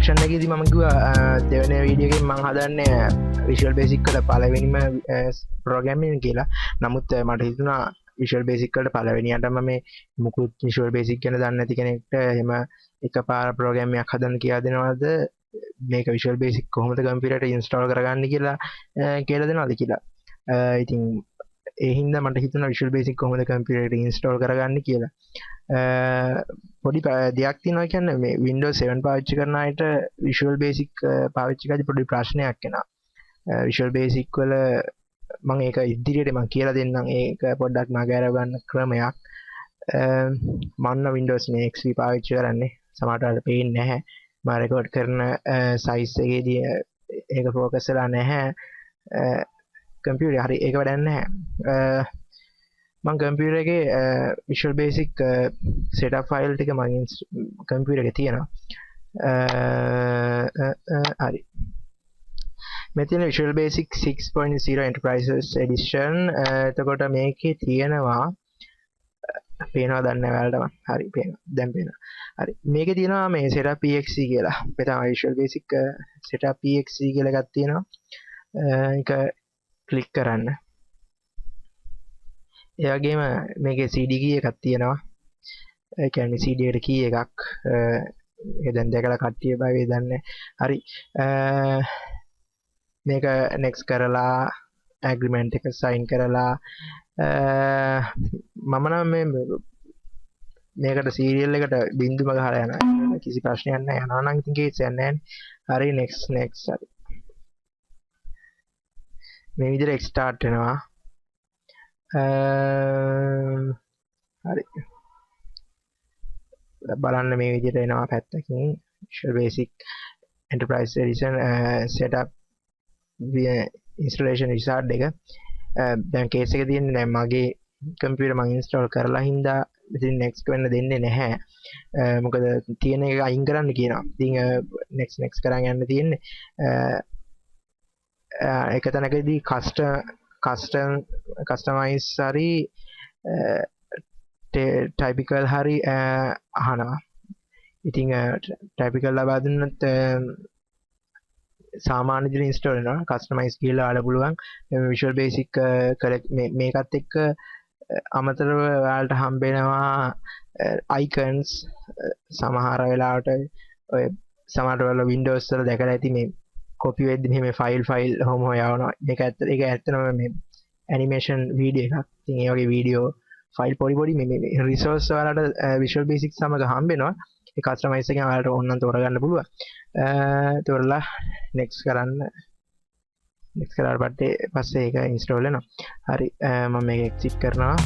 Introduction එකේදී මම කිව්වා දෙවෙනි වීඩියෝ එකෙන් මම හදන්නේ විෂුවල් බේසික් වල පළවෙනිම ප්‍රෝග්‍රෑමින් කියලා. නමුත් මට හිතුණා විෂුවල් බේසික් වලට පළවෙනියටම මේ මුකුත් විෂුවල් බේසික් ගැන දන්නේ නැති කෙනෙක්ට එහෙම එකපාර ප්‍රෝග්‍රෑම් එකක් හදන්න කියලා දෙනවද මේක විෂුවල් බේසික් කොහොමද කම්පියුටරට ඉන්ස්ටෝල් කරගන්න කියලා දෙනවද කියලා. ඉතින් ඒ හින්දා මට හිතුණා විෂුවල් බේසික් කොහොමද කම්පියුටරට ඉන්ස්ටෝල් කරගන්න කියලා. පොඩි දෙයක් තියෙනවා කියන්නේ මේ Windows 7 පාවිච්චි කරන අයට විෂුවල් බේසික් පාවිච්චි කරද්දී පොඩි ප්‍රශ්නයක් එනවා. විෂුවල් බේසික් වල මම ඒක ඉදිරියට මම කියලා දෙන්නම් ඒක පොඩ්ඩක් මගහැර ගන්න ක්‍රමයක්. මම Windows මේ XP පාවිච්චි කරන්නේ සමහරවිට පේන්නේ නැහැ. මම රෙකෝඩ් කරන සයිස් එකේදී ඒක ફોකස් වෙලා නැහැ. කම්පියුටරේ හරි ඒක වැඩක් නැහැ. මම කම්පියුටර් එකේ Visual Basic setup file ටික මගේ කම්පියුටර් එකේ තියෙනවා. හරි. මෙතන Visual Basic 6.0 Enterprises Edition. එතකොට මේකේ තියෙනවා පේනවා දන්නේ ඔයාලට හරි පේනවා දැන් පේනවා. හරි මේකේ තියෙනවා මේ setup exe කියලා. මේ තමයි Visual Basic setup exe කියලා එකක් තියෙනවා. ඒක ක්ලික් කරන්න. ඒ වගේම මේකේ CD key එකක් තියෙනවා. ඒ කියන්නේ CD එකට key එකක්. ඒක දැන් දැකලා කට්ටිය බය දන්නේ. හරි. මේක next කරලා agreement එක sign කරලා මම නම් මේකට serial එකට බින්දුම ගහලා යනවා. කිසි ප්‍රශ්නයක් නැහැ. යනවා නම් ඉතින් කේස් එකක් නැහැ. හරි next හරි. මේ විදිහට start වෙනවා. හරි බලන්න මේ විදිහට එනවා පැත්තකින් Visual Basic Enterprise Edition setup installation wizard එක. දැන් කේස් එක තියෙන්නේ දැන් මගේ කම්පියුටර් මම install කරලා හින්දා ඉතින් next වෙන්න දෙන්නේ නැහැ. මොකද තියෙන එක අයින් කරන්න කියනවා. ඉතින් next කරන් යන්න තියෙන්නේ. එක තැනකදී customize හරි typical හරි අහනවා. ඉතින් typical ලබා දුන්නොත් සාමාන්‍ය විදිහට install වෙනවා. customize කියලා ආල පුළුවන්. Visual Basic මේකත් එක්ක අමතරව ඔයාලට හම්බ වෙනවා icons සමහර වෙලාවට ඔය සමහර වෙලාව Windows වල දැකලා ඇති මේ copy වෙද්දි මෙහෙම file හොම යවනවා. ඒක ඇත්තටම මේ animation video එකක්. ඉතින් ඒ වගේ video file පොඩි මේ resource වලට Visual Basic සමග හම්බ වෙනවා. ඒ customize එකෙන් ඔයාලට ඕනනම් තෝරගන්න පුළුවන්. තෝරලා next කරන්න. next කරාට පස්සේ ඒක install වෙනවා. හරි මම මේක exit කරනවා.